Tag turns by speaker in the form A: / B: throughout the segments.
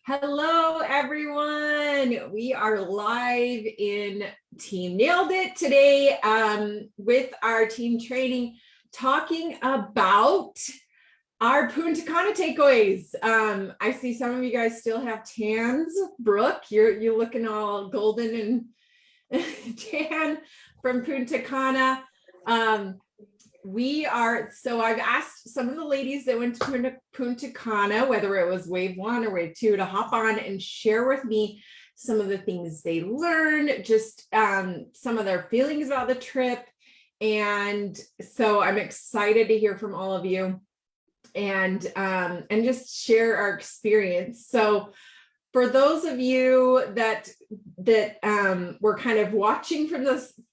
A: Hello, everyone. We are live in Team Nailed It today with our team training, talking about our Punta Cana takeaways. I see some of you guys still have tans. Brooke, you're looking all golden and tan from Punta Cana. I've asked some of the ladies that went to Punta Cana, whether it was wave 1 or wave 2, to hop on and share with me some of the things they learned, just some of their feelings about the trip. And so I'm excited to hear from all of you and just share our experience. So for those of you that were kind of watching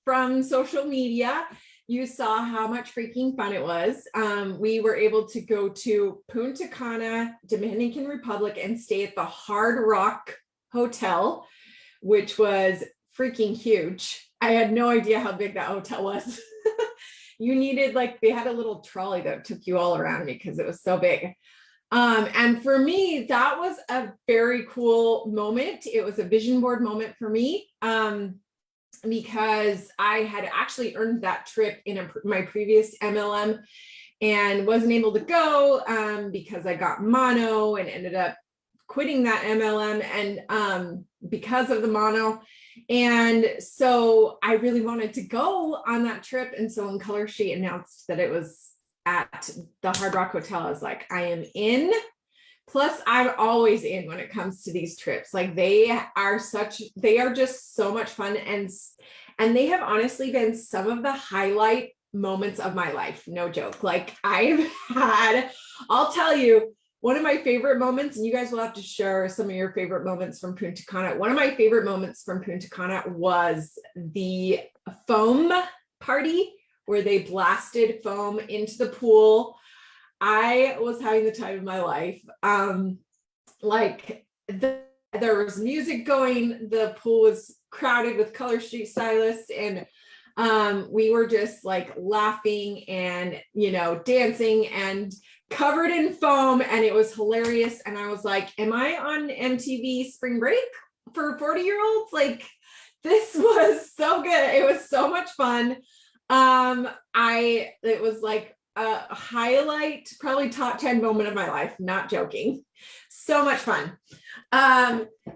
A: from social media, you saw how much freaking fun it was. We were able to go to Punta Cana, Dominican Republic, and stay at the Hard Rock Hotel, which was freaking huge. I had no idea how big that hotel was. You needed, they had a little trolley that took you all around because it was so big. And for me, that was a very cool moment. It was a vision board moment for me. Because I had actually earned that trip in my previous MLM and wasn't able to go because I got mono and ended up quitting that MLM and because of the mono. And so I really wanted to go on that trip. And so when Color Sheet announced that it was at the Hard Rock Hotel, I was like, I am in. Plus, I'm always in when it comes to these trips. They are just so much fun. And they have honestly been some of the highlight moments of my life. No joke. I'll tell you, one of my favorite moments, and you guys will have to share some of your favorite moments from Punta Cana. One of my favorite moments from Punta Cana was the foam party where they blasted foam into the pool. I was having the time of my life. There was music going, the pool was crowded with Color Street stylists, and we were just laughing and, dancing and covered in foam, and it was hilarious. And I was like, am I on MTV Spring Break for 40-year-olds? This was so good. It was so much fun. It was a highlight, probably top 10 moment of my life, not joking. So much fun.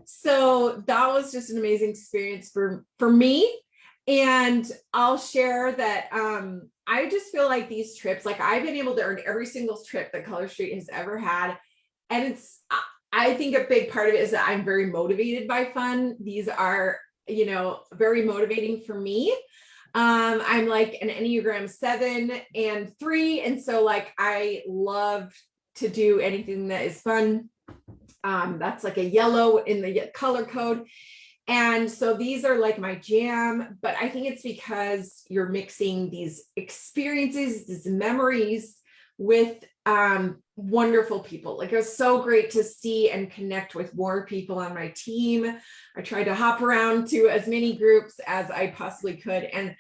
A: So that was just an amazing experience for me. And I'll share that I just feel like these trips, I've been able to earn every single trip that Color Street has ever had. And I think a big part of it is that I'm very motivated by fun. These are, very motivating for me. I'm an Enneagram 7 and 3. And so I love to do anything that is fun. That's a yellow in the color code. And so these are my jam, but I think it's because you're mixing these experiences, these memories with wonderful people. It was so great to see and connect with more people on my team. I tried to hop around to as many groups as I possibly could. And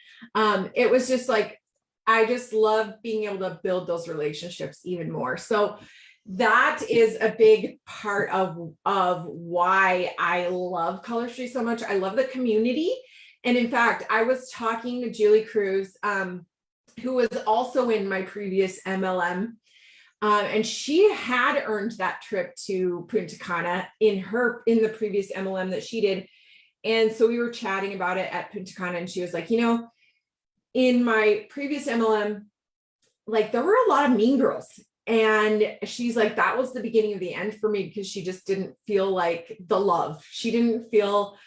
A: it was just I just love being able to build those relationships even more. So that is a big part of why I love Color Street so much. I love the community. And in fact, I was talking to Julie Cruz, who was also in my previous MLM. And she had earned that trip to Punta Cana in the previous MLM that she did. And so we were chatting about it at Punta Cana, and she was like, in my previous MLM, there were a lot of mean girls. And she's like, that was the beginning of the end for me, because she just didn't feel the love. She didn't feel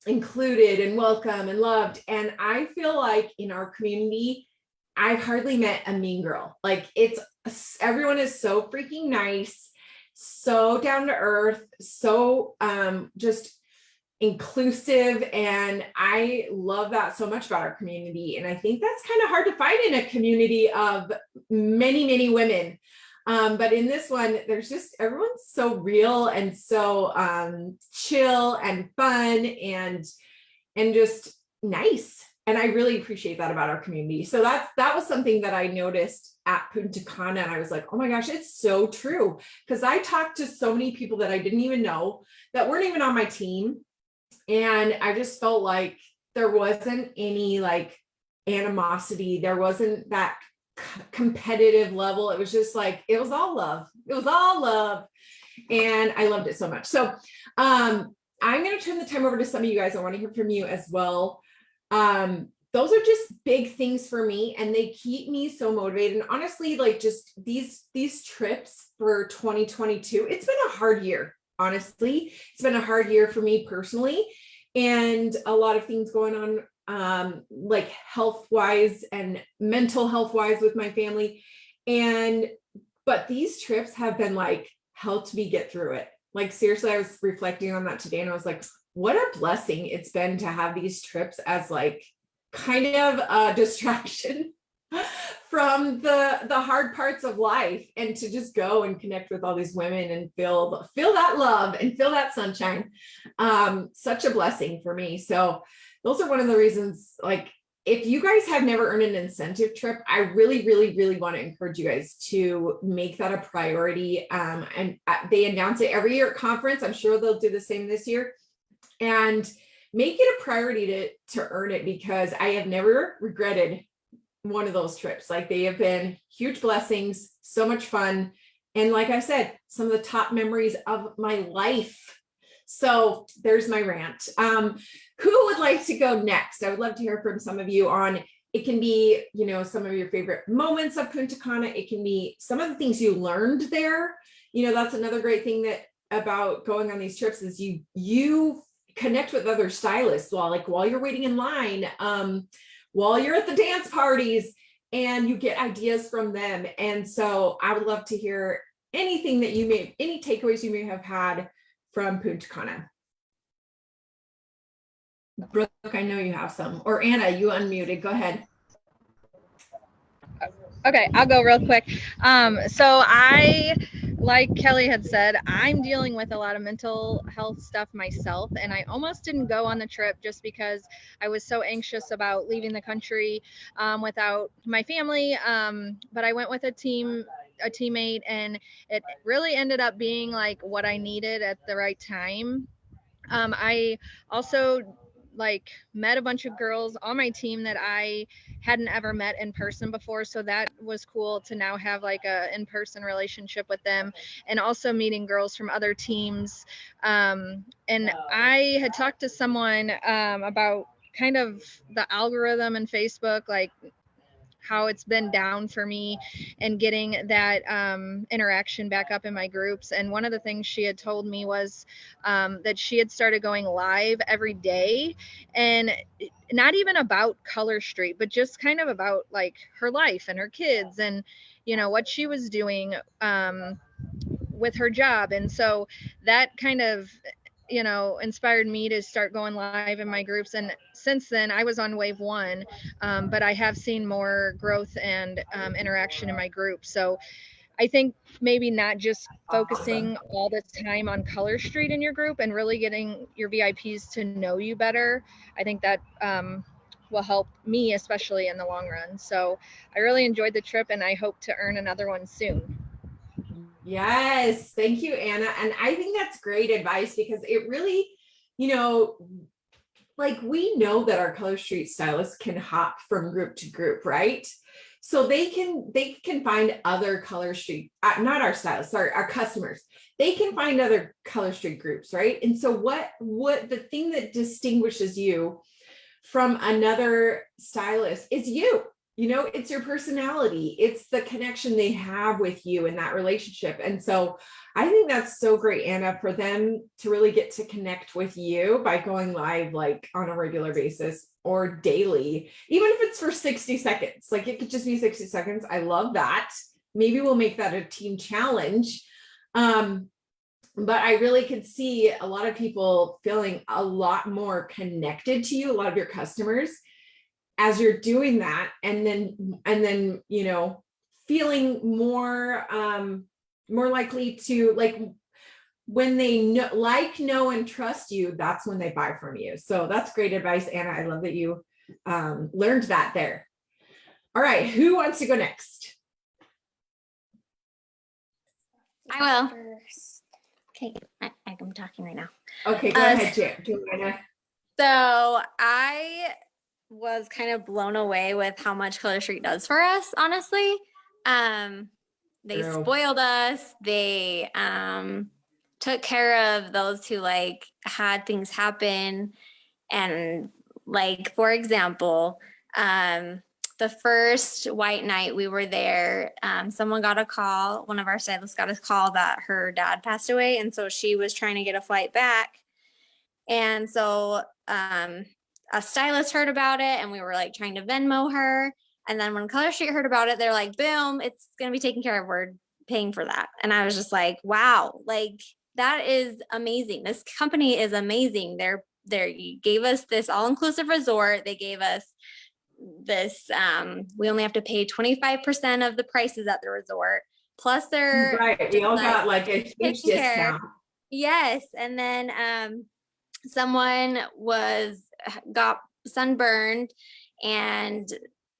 A: included and welcome and loved. And I feel in our community, I've hardly met a mean girl. Everyone is so freaking nice, so down to earth, so just inclusive. And I love that so much about our community. And I think that's kind of hard to find in a community of many, many women. But in this one, there's just, everyone's so real and so chill and fun and just nice. And I really appreciate that about our community. So that was something that I noticed at Punta Cana, and I was like, oh my gosh, it's so true. Because I talked to so many people that I didn't even know that weren't even on my team. And I just felt like there wasn't any like animosity. There wasn't that competitive level. It was just like, it was all love. It was all love. And I loved it so much. So I'm going to turn the time over to some of you guys. I want to hear from you as well. Those are just big things for me, and they keep me so motivated. And honestly, like just these trips for 2022, it's been a hard year. Honestly, it's been a hard year for me personally, and a lot of things going on, like health wise and mental health wise with my family. But these trips have been like, helped me get through it. Like seriously, I was reflecting on that today, and I was like, what a blessing it's been to have these trips as like kind of a distraction from the hard parts of life, and to just go and connect with all these women and feel that love and feel that sunshine. Such a blessing for me. So those are one of the reasons, like, if you guys have never earned an incentive trip, I really, really, really want to encourage you guys to make that a priority. And they announce it every year at conference. I'm sure they'll do the same this year. And make it a priority to earn it, because I have never regretted one of those trips. Like, they have been huge blessings, so much fun. And like I said, some of the top memories of my life. So there's my rant. Who would like to go next? I would love to hear from some of you on, it can be, you know, some of your favorite moments of Punta Cana. It can be some of the things you learned there. You know, that's another great thing that about going on these trips is you connect with other stylists while you're waiting in line, while you're at the dance parties, and you get ideas from them. And so I would love to hear anything that any takeaways you may have had from Punta Cana. Brooke, I know you have some. Or Anna, you unmuted. Go ahead.
B: Okay, I'll go real quick. So like Kelly had said, I'm dealing with a lot of mental health stuff myself, and I almost didn't go on the trip just because I was so anxious about leaving the country without my family. But I went with a teammate, and it really ended up being like what I needed at the right time. I also met a bunch of girls on my team that I hadn't ever met in person before, so that was cool to now have like a in-person relationship with them, and also meeting girls from other teams. And I had talked to someone about kind of the algorithm in Facebook, like how it's been down for me, and getting that interaction back up in my groups. And one of the things she had told me was that she had started going live every day, and not even about Color Street, but just kind of about like her life and her kids, and what she was doing with her job. And so that kind of inspired me to start going live in my groups. And since then, I was on wave one, but I have seen more growth and interaction in my group. So I think maybe not just focusing all this time on Color Street in your group and really getting your VIPs to know you better. I think that will help me, especially in the long run. So I really enjoyed the trip, and I hope to earn another one soon.
A: Yes, thank you, Anna. And I think that's great advice, because it really, like, we know that our Color Street stylists can hop from group to group, right? So they can find other Color Street, not our stylists, sorry, our customers. They can find other Color Street groups, right? And so what the thing that distinguishes you from another stylist is you. It's your personality. It's the connection they have with you in that relationship. And so I think that's so great, Anna, for them to really get to connect with you by going live, like on a regular basis or daily, even if it's for 60 seconds. Like, it could just be 60 seconds. I love that. Maybe we'll make that a team challenge. But I really could see a lot of people feeling a lot more connected to you, a lot of your customers, as you're doing that, and then feeling more likely to, like, when they know and trust you, that's when they buy from you. So that's great advice, Anna. I love that you learned that there. All right, who wants to go next?
C: I will. First. Okay, I'm talking right now.
A: Okay, go ahead, Joanna.
C: So I was kind of blown away with how much Color Street does for us, honestly. They spoiled us. They took care of those who like had things happen. And like, for example, the first white night we were there, someone got a call, one of our stylists got a call that her dad passed away. And so she was trying to get a flight back. And so a stylist heard about it and we were like trying to Venmo her. And then when Color Street heard about it, they're like, boom, it's going to be taken care of. We're paying for that. And I was just like, wow, like that is amazing. This company is amazing. You gave us this all-inclusive resort. They gave us this, we only have to pay 25% of the prices at the resort. Plus they're
A: right. We all got like a huge discount.
C: Yes. And then someone got sunburned and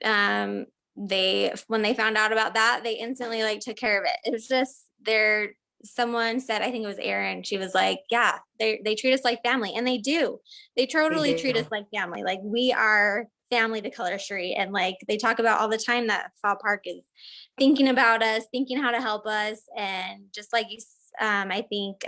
C: when they found out about that, they instantly like took care of it. It was just someone said, I think it was Erin, she was like, yeah, they treat us like family, and they do. They totally treat us like family. Like we are family to Color Street, and like they talk about all the time that Fall Park is thinking about us, thinking how to help us, and just like you I think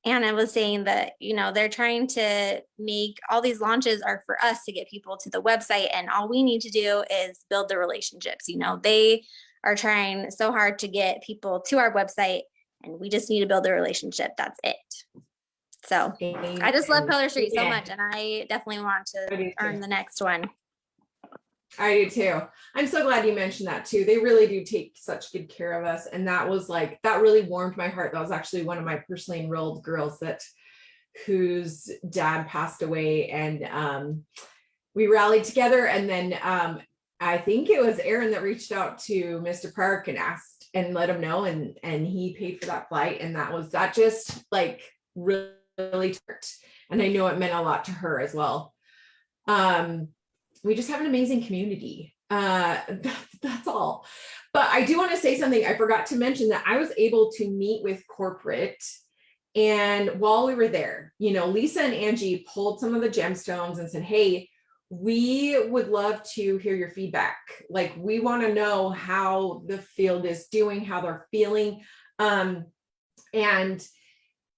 C: Anna was saying that, you know, they're trying to make all these launches are for us to get people to the website, and all we need to do is build the relationships. You know, they are trying so hard to get people to our website, and we just need to build a relationship. That's it. So I just love Color Street so much, and I definitely want to earn the next one.
A: I do too. I'm so glad you mentioned that too. They really do take such good care of us. And that was like, that really warmed my heart. That was actually one of my personally enrolled girls whose dad passed away, and we rallied together. And then I think it was Aaron that reached out to Mr. Park and asked and let him know, and he paid for that flight. And that just like really hurt. And I know it meant a lot to her as well. We just have an amazing community. That's all. But I do want to say something. I forgot to mention that I was able to meet with corporate. And while we were there, you know, Lisa and Angie pulled some of the gemstones and said, hey, we would love to hear your feedback. Like, we want to know how the field is doing, how they're feeling. And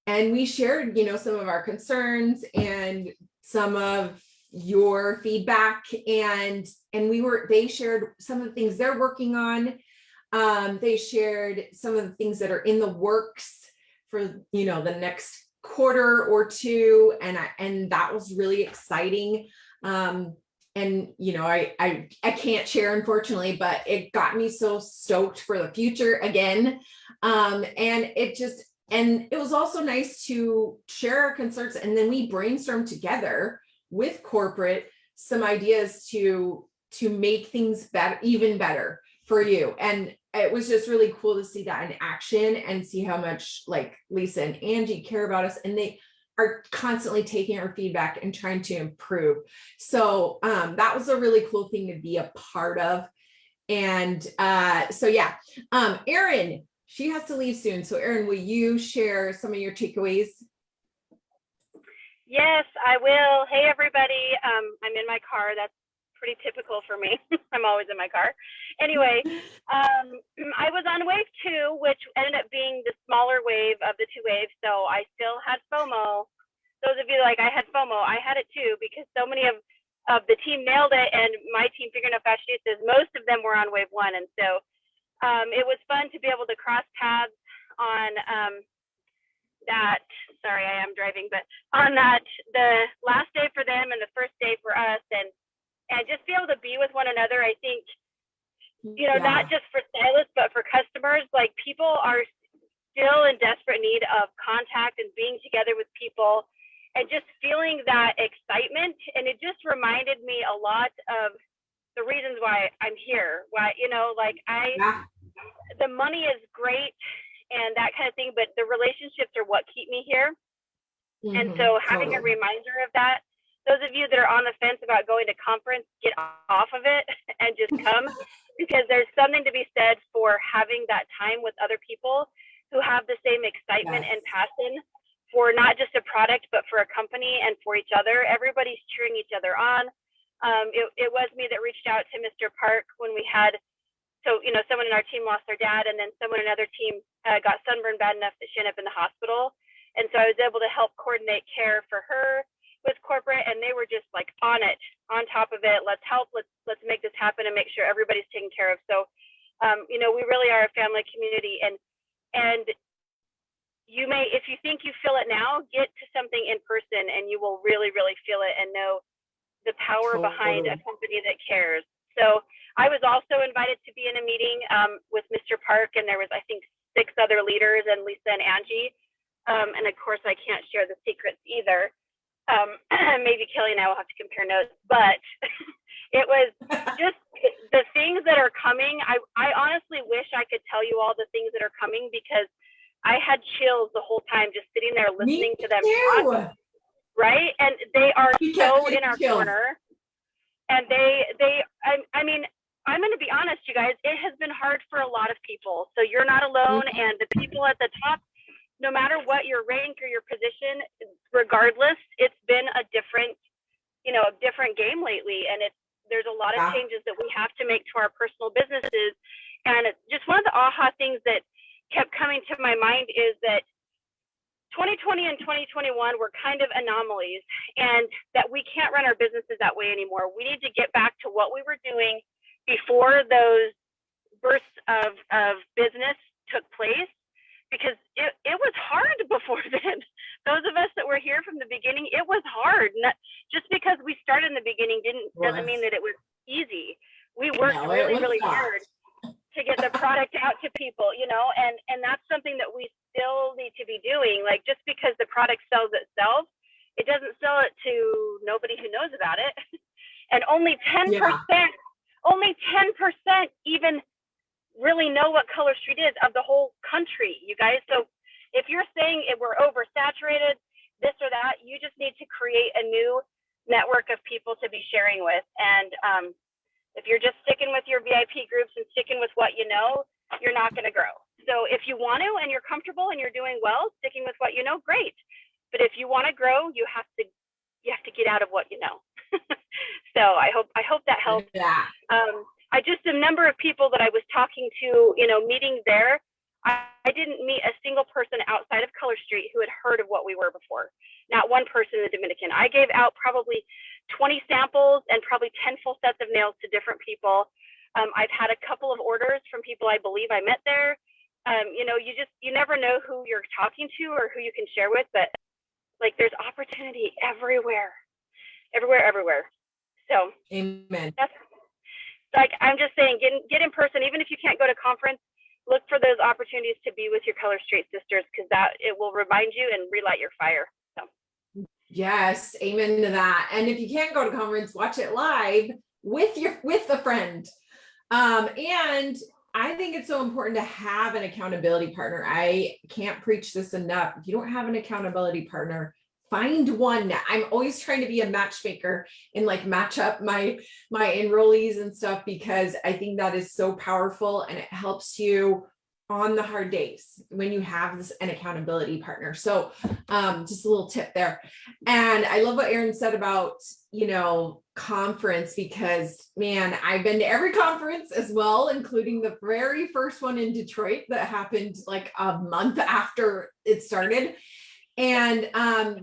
A: we shared, you know, some of our concerns and some of your feedback, and they shared some of the things they're working on. They shared some of the things that are in the works for, you know, the next quarter or two, and that was really exciting. And you know, I can't share, unfortunately, but it got me so stoked for the future again. And it was also nice to share our concerns, and then we brainstormed together with corporate some ideas to make things better, even better for you. And it was just really cool to see that in action and see how much like Lisa and Angie care about us, and they are constantly taking our feedback and trying to improve. So that was a really cool thing to be a part of. And so yeah, Erin, she has to leave soon. So Erin, will you share some of your takeaways?
D: Yes, I will. Hey, everybody. I'm in my car. That's pretty typical for me. I'm always in my car. Anyway, I was on wave 2, which ended up being the smaller wave of the 2 waves. So I still had FOMO. Those of you like, I had FOMO. I had it too, because so many of the team nailed it, and my team, Figuring Out Fashionistas, most of them were on wave 1. And so it was fun to be able to cross paths on that. Sorry, I am driving, but on that, the last day for them and the first day for us, and just be able to be with one another. I think, you know, not just for stylists, but for customers, like people are still in desperate need of contact and being together with people and just feeling that excitement. And it just reminded me a lot of the reasons why I'm here. Why, you know, like the money is great and that kind of thing, but the relationships are what keep me here. And so having a reminder of that those of you that are on the fence about going to conference, get off of it and just come, because there's something to be said for having that time with other people who have the same excitement and passion for not just a product, but for a company and for each other. Everybody's cheering each other on. It was me that reached out to Mr. Park when we had, someone in our team lost their dad, and then someone in another team got sunburned bad enough that she ended up in the hospital. And so I was able to help coordinate care for her with corporate, and they were just like on it, on top of it. Let's help, let's make this happen and make sure everybody's taken care of. So, we really are a family community, and you may, if you think you feel it now, get to something in person and you will really, really feel it and know the power behind a company that cares. So I was also invited to be in a meeting with Mr. Park, and there was, I think, 6 other leaders, and Lisa and Angie. And of course, I can't share the secrets either. Maybe Kelly and I will have to compare notes, but it was just the things that are coming. I honestly wish I could tell you all the things that are coming, because I had chills the whole time just sitting there listening to them talk, right? And they are so in our corner. And I mean, I'm going to be honest, you guys, it has been hard for a lot of people. So you're not alone. And the people at the top, no matter what your rank or your position, regardless, it's been a different game lately. And there's a lot of changes that we have to make to our personal businesses. And it's just one of the aha things that kept coming to my mind is that 2020 and 2021 were kind of anomalies, and that we can't run our businesses that way anymore. We need to get back to what we were doing before those bursts of business took place, because it was hard before then. Those of us that were here from the beginning, it was hard. Just because we started in the beginning doesn't mean that it was easy. We worked really hard to get the product out to people, and that's something that we still need to be doing. Like, just because the product sells itself, it doesn't sell it to nobody who knows about it. And only 10% even really know what Color Street is of the whole country, you guys. So if you're saying we're oversaturated, this or that, you just need to create a new network of people to be sharing with. And if you're just sticking with your VIP groups and sticking with what you know, you're not going to grow. So if you want to, and you're comfortable and you're doing well, sticking with what you know, great. But if you want to grow, you have to get out of what you know. So I hope that helps.
A: Yeah.
D: The number of people that I was talking to, meeting there, I didn't meet a single person outside of Color Street who had heard of what we were before. Not one person in the Dominican. I gave out probably 20 samples and probably 10 full sets of nails to different people. I've had a couple of orders from people I believe I met there. You never know who you're talking to or who you can share with, but like, there's opportunity everywhere. So
A: amen.
D: That's like, I'm just saying, get in person. Even if you can't go to conference, look for those opportunities to be with your Color Street sisters, because it will remind you and relight your fire. So.
A: Yes, amen to that. And if you can't go to conference, watch it live with a friend. And I think it's so important to have an accountability partner. I can't preach this enough. If you don't have an accountability partner, find one. I'm always trying to be a matchmaker and like match up my enrollees and stuff, because I think that is so powerful, and it helps you on the hard days when you have an accountability partner. So just a little tip there. And I love what Erin said about, conference, because man, I've been to every conference as well, including the very first one in Detroit that happened like a month after it started. And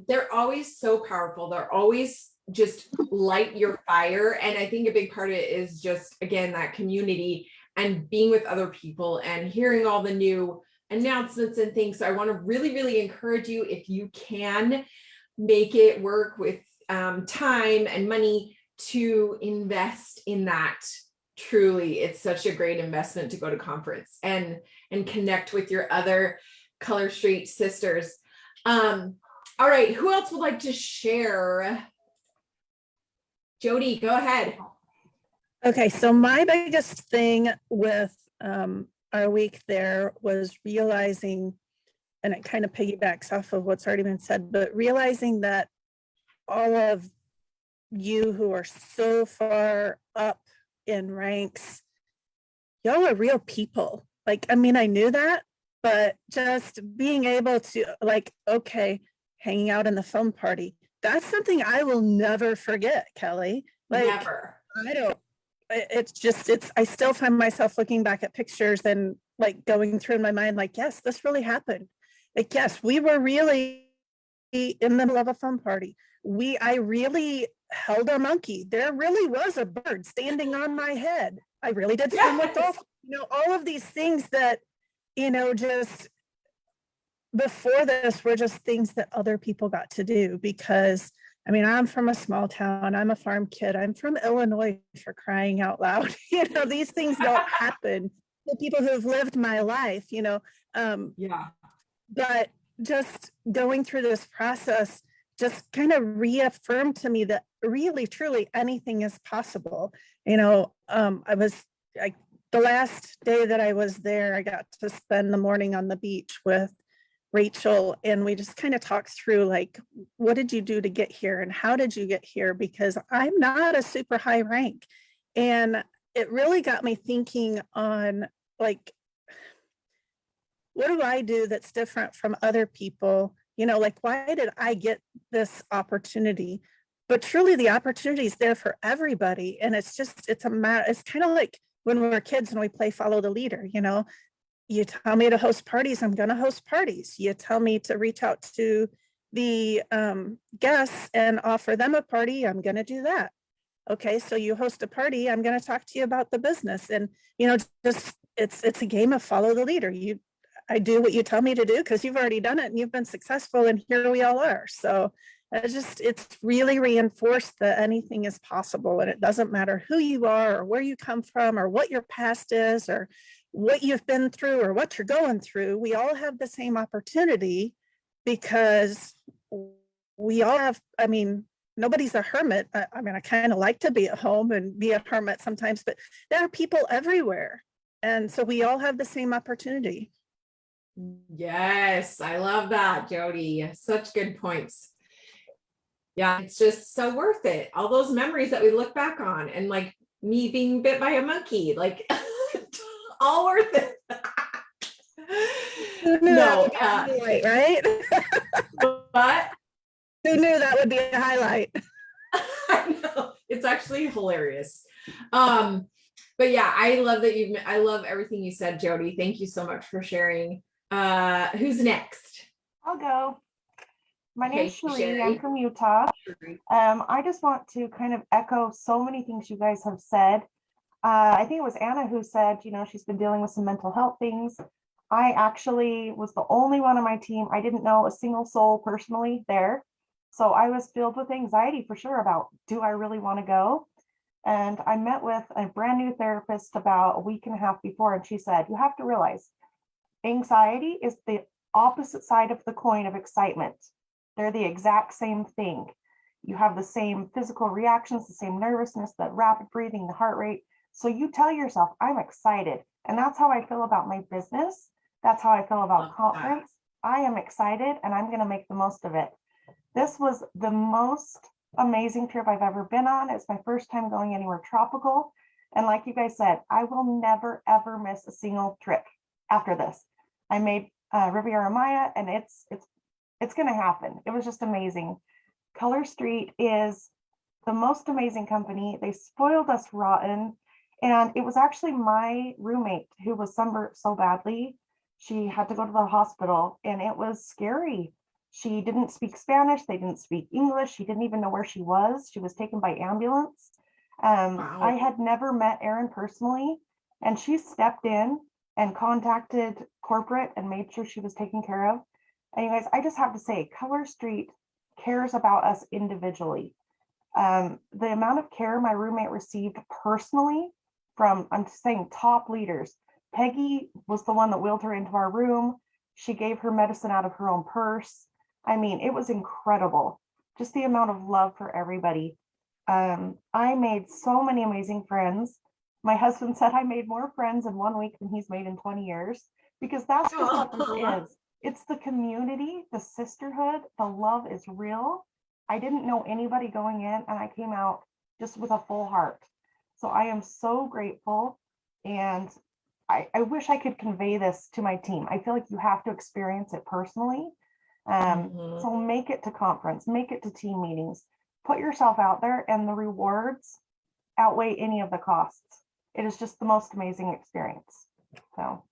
A: they're always so powerful. They're always just light your fire. And I think a big part of it is just, again, that community and being with other people and hearing all the new announcements and things. So I want to really, really encourage you, if you can make it work with time and money, to invest in that. Truly, it's such a great investment to go to conference and connect with your other Color Street sisters. All right, who else would like to share? Jody, go ahead.
E: Okay, so my biggest thing with our week there was realizing, and it kind of piggybacks off of what's already been said, but realizing that all of you who are so far up in ranks, y'all are real people. Like, I mean, I knew that, but just being able to, like, okay, hanging out in the foam party, that's something I will never forget, Kelly. Like,
A: Never.
E: I don't, it's just, I still find myself looking back at pictures and like going through in my mind, like, yes, this really happened. Like, yes, we were really in the middle of a foam party. I really held a monkey. There really was a bird standing on my head. I really did swim with dolphins. You know, all of these things that, you know, just before this were just things that other people got to do because I mean, I'm from a small town. I'm a farm kid. I'm from Illinois, for crying out loud. You know, these things don't happen to people who've lived my life, you know.
A: Yeah.
E: But just going through this process just kind of reaffirmed to me that really, truly anything is possible. You know, the last day that I was there, I got to spend the morning on the beach with Rachel, and we just kind of talked through like, what did you do to get here and how did you get here? Because I'm not a super high rank. And it really got me thinking on like, what do I do that's different from other people? You know, like, why did I get this opportunity? But truly the opportunity is there for everybody. And it's just, it's kind of like when we were kids and we play follow the leader, you know, you tell me to host parties, I'm going to host parties. You tell me to reach out to the guests and offer them a party, I'm going to do that. Okay, so you host a party, I'm going to talk to you about the business. And, you know, just it's a game of follow the leader. I do what you tell me to do because you've already done it and you've been successful, and here we all are. So it's really reinforced that anything is possible, and it doesn't matter who you are or where you come from or what your past is or what you've been through or what you're going through. We all have the same opportunity because we all have, I mean, nobody's a hermit. I mean, I kind of like to be at home and be a hermit sometimes, but there are people everywhere. And so we all have the same opportunity.
A: Yes, I love that, Jody. Such good points. Yeah, it's just so worth it. All those memories that we look back on, and like me being bit by a monkey, like all worth it. No,
E: right?
A: but
E: Who knew that would be a highlight?
A: I know, it's actually hilarious. But yeah, I love everything you said, Jody. Thank you so much for sharing. Who's next?
F: I'll go. My name's Cherie.
A: Sherry.
F: I'm from Utah. I just want to kind of echo so many things you guys have said. I think it was Anna who said, you know, she's been dealing with some mental health things. I actually was the only one on my team. I didn't know a single soul personally there. So I was filled with anxiety for sure about, do I really want to go? And I met with a brand new therapist about a week and a half before, and she said, you have to realize anxiety is the opposite side of the coin of excitement. They're the exact same thing. You have the same physical reactions, the same nervousness, the rapid breathing, the heart rate. So you tell yourself, I'm excited. And that's how I feel about my business. That's how I feel about conference. I am excited and I'm going to make the most of it. This was the most amazing trip I've ever been on. It's my first time going anywhere tropical. And like you guys said, I will never, ever miss a single trip after this. I made Riviera Maya, and it's going to happen. It was just amazing. Color Street is the most amazing company. They spoiled us rotten. And it was actually my roommate who was sunburnt so badly. She had to go to the hospital, and it was scary. She didn't speak Spanish. They didn't speak English. She didn't even know where she was. She was taken by ambulance.
A: Wow.
F: I had never met Erin personally, and she stepped in and contacted corporate and made sure she was taken care of. And you guys, I just have to say, Color Street cares about us individually. The amount of care my roommate received personally from, I'm saying, top leaders. Peggy was the one that wheeled her into our room. She gave her medicine out of her own purse. I mean, it was incredible. Just the amount of love for everybody. I made so many amazing friends. My husband said I made more friends in 1 week than he's made in 20 years, because that's just what this is. It's the community, the sisterhood, the love is real. I didn't know anybody going in, and I came out just with a full heart. So I am so grateful, and I wish I could convey this to my team. I feel like you have to experience it personally. So make it to conference, make it to team meetings, put yourself out there, and the rewards outweigh any of the costs. It is just the most amazing experience. So,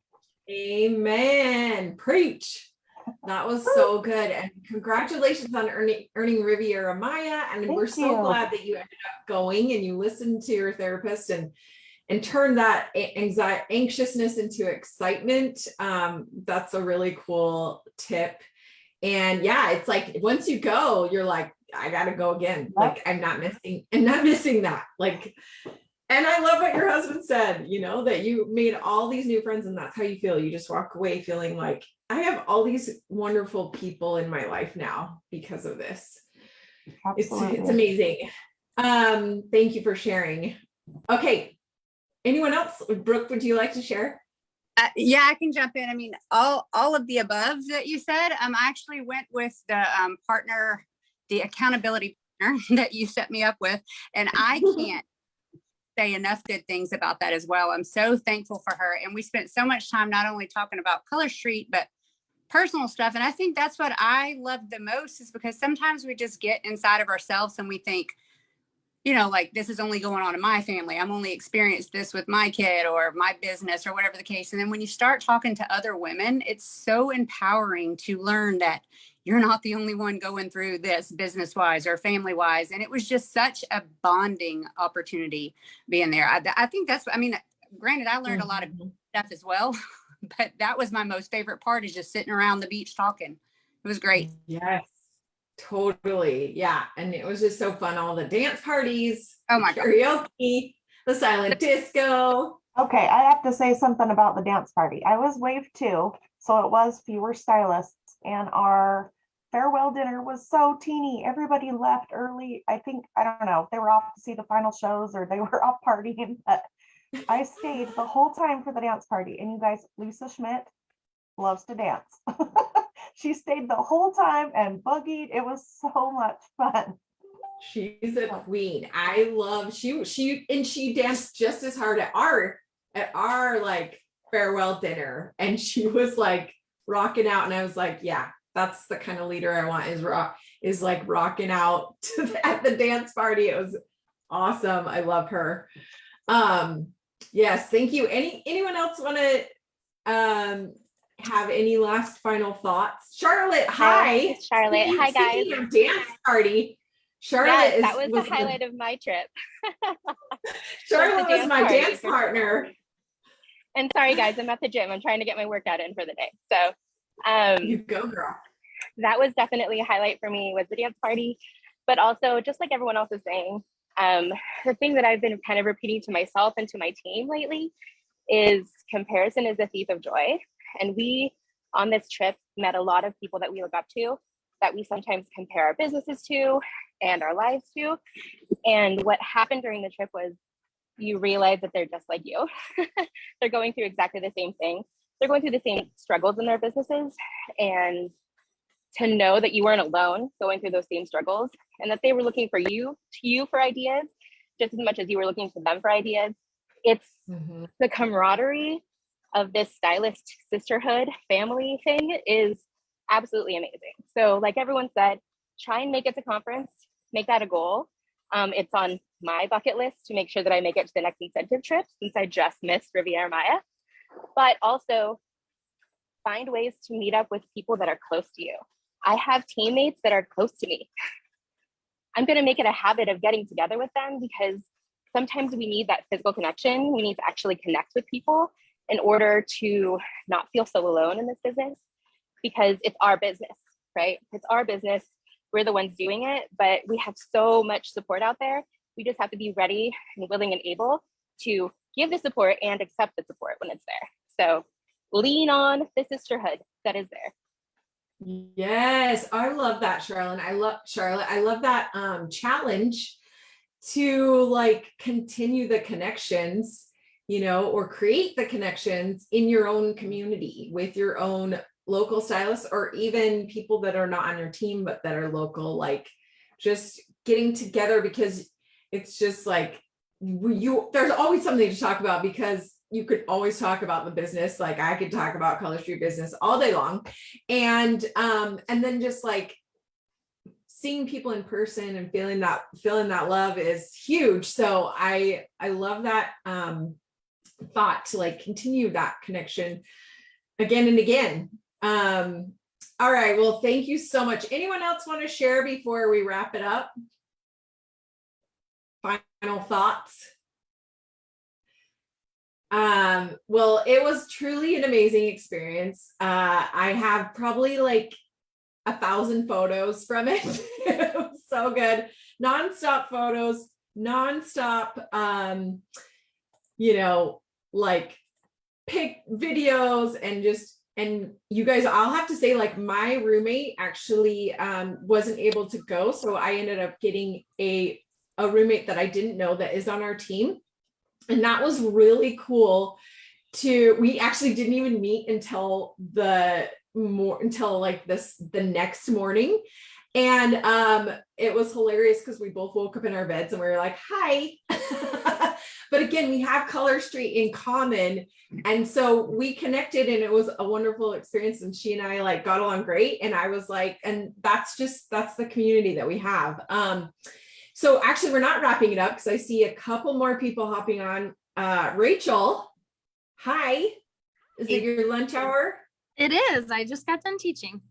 A: amen. Preach. That was so good. And congratulations on earning Riviera Maya. And we're so glad that you ended up going and you listened to your therapist and turn that anxiousness into excitement. That's a really cool tip. And yeah, it's like, once you go, you're like, I got to go again. Like, I'm not missing that. Like, and I love what your husband said, you know, that you made all these new friends and that's how you feel. You just walk away feeling like I have all these wonderful people in my life now because of this. It's amazing. Thank you for sharing. Okay. Anyone else? Brooke, would you like to share?
G: Yeah, I can jump in. I mean, all of the above that you said. I actually went with the partner, the accountability partner that you set me up with, and I can't say enough good things about that as well. I'm so thankful for her, and we spent so much time not only talking about Color Street, but personal stuff. And I think that's what I love the most, is because sometimes we just get inside of ourselves and we think, you know, like, this is only going on in my family. I'm only experienced this with my kid or my business or whatever the case. And then when you start talking to other women, it's so empowering to learn that you're not the only one going through this business wise or family wise. And it was just such a bonding opportunity being there. I think that's, I mean, granted, I learned a lot of stuff as well, but that was my most favorite part, is just sitting around the beach talking. It was great.
A: Yes. Totally. Yeah. And it was just so fun. All the dance parties,
G: oh my
A: karaoke, the silent disco.
F: Okay, I have to say something about the dance party. I was wave 2, so it was fewer stylists, and our farewell dinner was so teeny. Everybody left early. I think, I don't know, they were off to see the final shows or they were off partying, but I stayed the whole time for the dance party. And you guys, Lisa Schmidt loves to dance. She stayed the whole time and boogied. It was so much fun.
A: She's a queen. I love she danced just as hard at our like farewell dinner, and she was like rocking out, and I was like, yeah, that's the kind of leader I want, is like rocking out at the dance party. It was awesome. I love her. Yes, thank you. Anyone else want to have any last final thoughts? Charlotte, hi.
H: Charlotte, hi guys.
A: Your dance party. Charlotte,
H: that was the highlight of my trip.
A: Charlotte was my dance partner.
H: And sorry guys, I'm at the gym. I'm trying to get my workout in for the day. So
A: you go, girl.
H: That was definitely a highlight for me, was the dance party. But also, just like everyone else is saying, the thing that I've been kind of repeating to myself and to my team lately is comparison is the thief of joy. And we, on this trip, met a lot of people that we look up to, that we sometimes compare our businesses to and our lives to. And what happened during the trip was, you realize that they're just like you. They're going through exactly the same thing. They're going through the same struggles in their businesses. And to know that you weren't alone going through those same struggles, and that they were looking for you for ideas just as much as you were looking to them for ideas. It's the camaraderie of this stylist sisterhood family thing is absolutely amazing. So like everyone said, try and make it to conference, make that a goal. It's on my bucket list to make sure that I make it to the next incentive trip, since I just missed Riviera Maya. But also find ways to meet up with people that are close to you. I have teammates that are close to me. I'm going to make it a habit of getting together with them, because sometimes we need that physical connection. We need to actually connect with people in order to not feel so alone in this business, because it's our business, right? It's our business. We're the ones doing it, but we have so much support out there. We just have to be ready and willing and able to give the support and accept the support when it's there. So lean on the sisterhood that is there.
A: Yes, I love that, Charlotte. I love that challenge to like continue the connections, you know, or create the connections in your own community with your own local stylists, or even people that are not on your team but that are local. Like just getting together, because it's just like there's always something to talk about, because you could always talk about the business. Like I could talk about Color Street business all day long. And then just like seeing people in person and feeling that love is huge. So I love that thought to like continue that connection again and again. All right, well, thank you so much. Anyone else want to share before we wrap it up? Final thoughts? Well, it was truly an amazing experience. I have probably like 1,000 photos from it. It was so good. Nonstop photos, nonstop, like pick videos, and you guys, I'll have to say, like my roommate actually wasn't able to go. So I ended up getting a roommate that I didn't know that is on our team. And that was really cool we actually didn't even meet until the next morning. And it was hilarious because we both woke up in our beds and we were like, hi. But again, we have Color Street in common. And so we connected, and it was a wonderful experience. And she and I like got along great. And I was like, and that's the community that we have. So actually we're not wrapping it up because I see a couple more people hopping on. Rachel, hi. Is it your lunch hour?
I: It is. I just got done teaching.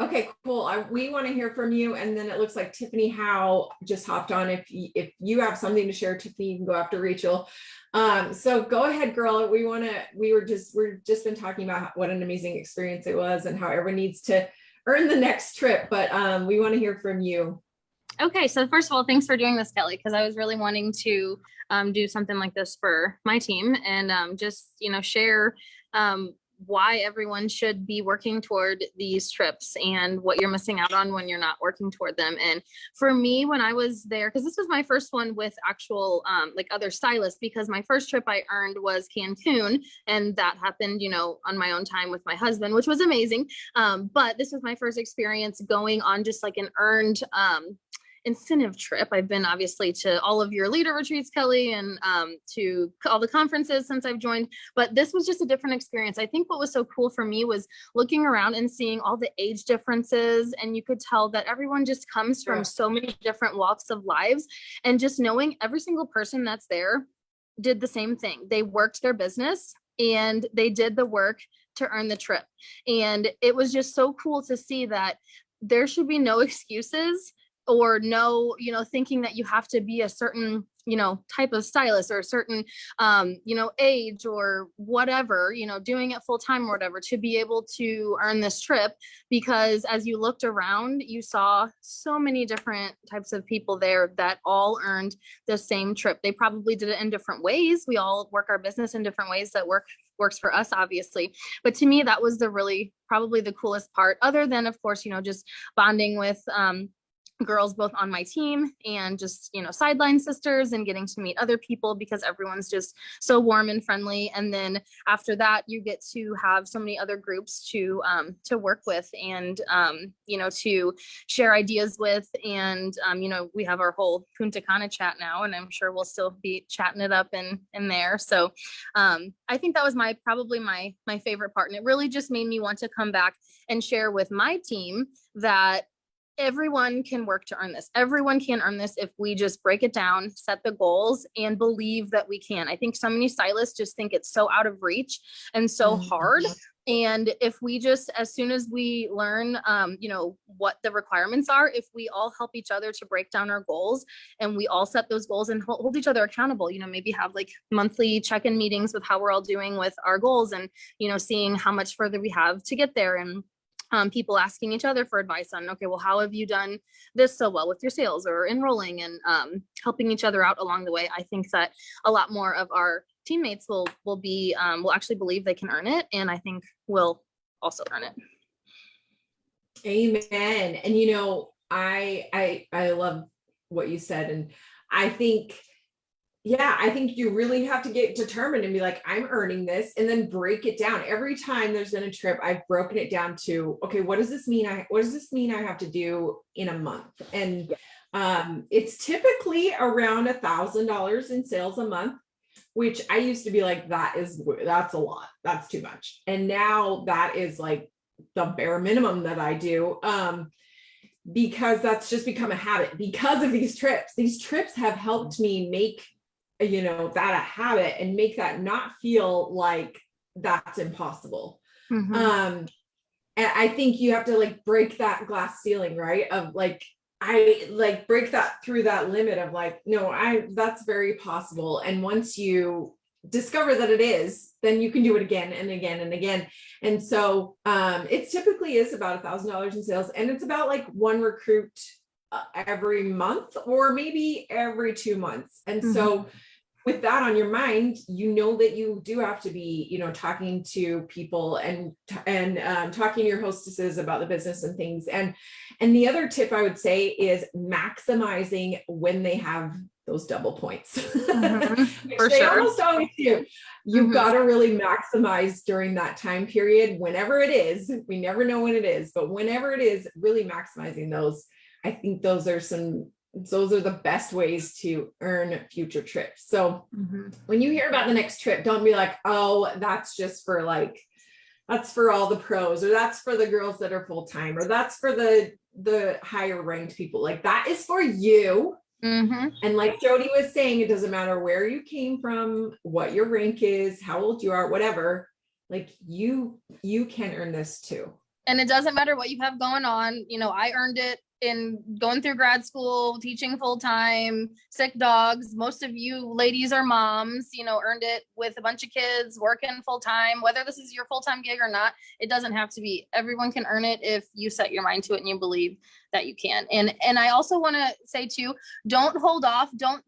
A: Okay, cool. We want to hear from you. And then it looks like Tiffany Howe just hopped on. If you have something to share, Tiffany, you can go after Rachel. So go ahead, girl. We're just been talking about what an amazing experience it was and how everyone needs to earn the next trip. But we want to hear from you.
I: Okay, so first of all, thanks for doing this, Kelly, because I was really wanting to do something like this for my team and just, share why everyone should be working toward these trips and what you're missing out on when you're not working toward them. And for me, when I was there, because this was my first one with actual like other stylists, because my first trip I earned was Cancun, and that happened, on my own time with my husband, which was amazing. But this was my first experience going on just like an earned incentive trip. I've been obviously to all of your leader retreats, Kelly, and to all the conferences since I've joined, but this was just a different experience. I think what was so cool for me was looking around and seeing all the age differences, and you could tell that everyone just comes from so many different walks of lives, and just knowing every single person that's there did the same thing. They worked their business and they did the work to earn the trip. And it was just so cool to see that there should be no excuses or no, thinking that you have to be a certain, type of stylist or a certain, age or whatever, doing it full time or whatever to be able to earn this trip. Because as you looked around, you saw so many different types of people there that all earned the same trip. They probably did it in different ways. We all work our business in different ways that works for us, obviously. But to me, that was probably the coolest part, other than, of course, just bonding with, girls both on my team and just sideline sisters and getting to meet other people, because everyone's just so warm and friendly. And then after that, you get to have so many other groups to work with and to share ideas with. And we have our whole Punta Cana chat now, and I'm sure we'll still be chatting it up in there. So I think that was probably my favorite part, and it really just made me want to come back and share with my team that everyone can work to earn this. Everyone can earn this if we just break it down, set the goals, and believe that we can. I think so many stylists just think it's so out of reach and so hard. And if we just, as soon as we learn, what the requirements are, if we all help each other to break down our goals and we all set those goals and hold each other accountable, maybe have like monthly check-in meetings with how we're all doing with our goals and, seeing how much further we have to get there. And people asking each other for advice on, okay, well, how have you done this so well with your sales or enrolling, and helping each other out along the way. I think that a lot more of our teammates will actually believe they can earn it, and I think will also earn it.
A: Amen. And I love what you said, and I think yeah, I think you really have to get determined and be like, I'm earning this, and then break it down. Every time there's been a trip, I've broken it down to, okay, what does this mean? What does this mean I have to do in a month? And it's typically around $1,000 in sales a month, which I used to be like, that's a lot. That's too much. And now that is like the bare minimum that I do. Because that's just become a habit because of these trips. These trips have helped me make, that a habit and make that not feel like that's impossible. And I think you have to like break that glass ceiling, right? Of like, I like break that through that limit of like, no, that's very possible. And once you discover that it is, then you can do it again and again and again. And so it typically is about $1,000 in sales, and it's about like one recruit every month or maybe every 2 months. And so with that on your mind, that you do have to be, talking to people and talking to your hostesses about the business and things. And the other tip I would say is maximizing when they have those double points.
I: For
A: they
I: sure.
A: almost always do. You've got to really maximize during that time period, whenever it is. We never know when it is, but whenever it is, really maximizing those. I think those are the best ways to earn future trips. So when you hear about the next trip, don't be like, oh, that's just for that's for all the pros, or that's for the girls that are full-time, or that's for the higher ranked people. Like that is for you. And like Jody was saying, it doesn't matter where you came from, what your rank is, how old you are, whatever, like you can earn this too.
I: And it doesn't matter what you have going on. I earned it in going through grad school, teaching full-time, sick dogs. Most of you ladies are moms, earned it with a bunch of kids, working full-time. Whether this is your full-time gig or not, it doesn't have to be. Everyone can earn it if you set your mind to it and you believe that you can. And I also want to say too, don't hold off. Don't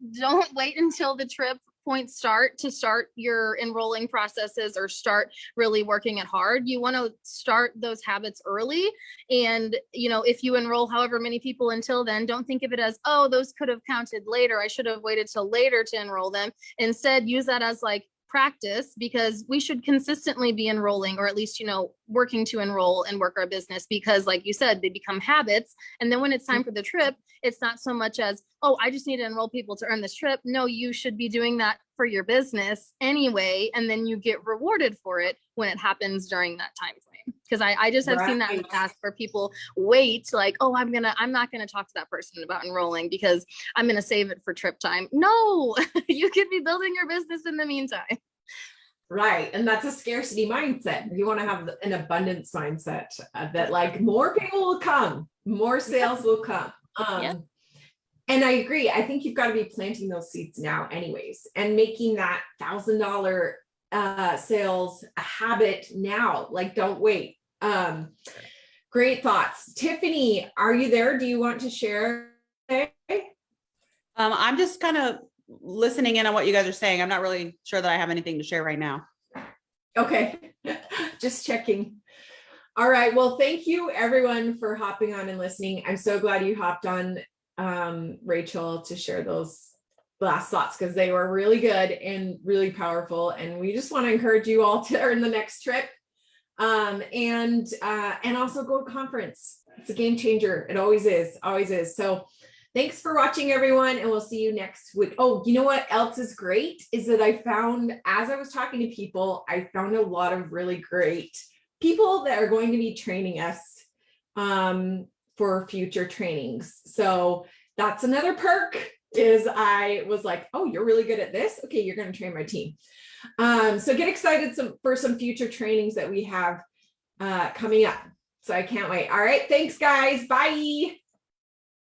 I: wait until the trip points to start your enrolling processes or start really working it hard. You want to start those habits early. And, if you enroll however many people until then, don't think of it as, oh, those could have counted later. I should have waited till later to enroll them. Instead, use that as like practice, because we should consistently be enrolling, or at least, working to enroll and work our business, because like you said, they become habits. And then when it's time for the trip, it's not so much as, oh, I just need to enroll people to earn this trip. No, you should be doing that for your business anyway. And then you get rewarded for it when it happens during that time frame. Because I just have seen that in the past where people wait like, oh, I'm not going to talk to that person about enrolling because I'm going to save it for trip time. No, you could be building your business in the meantime.
A: Right. And that's a scarcity mindset. You want to have an abundance mindset that like more people will come, more sales will come. And I agree. I think you've got to be planting those seeds now anyways, and making that $1,000 sales a habit now. Like, don't wait. Great thoughts. Tiffany, are you there? Do you want to share?
J: I'm just kind of listening in on what you guys are saying. I'm not really sure that I have anything to share right now.
A: Okay. Just checking. All right. Well, thank you everyone for hopping on and listening. I'm so glad you hopped on, Rachel, to share those last thoughts, because they were really good and really powerful. And we just want to encourage you all to earn the next trip. And also go to conference. It's a game changer. It always is. So thanks for watching, everyone. And we'll see you next week. Oh, you know what else is great is that I found, as I was talking to people, I found a lot of really great people that are going to be training us, for future trainings. So that's another perk, is I was like, oh, you're really good at this. Okay. You're going to train my team. So get excited for some future trainings that we have coming up. So I can't wait. All right. Thanks, guys. Bye.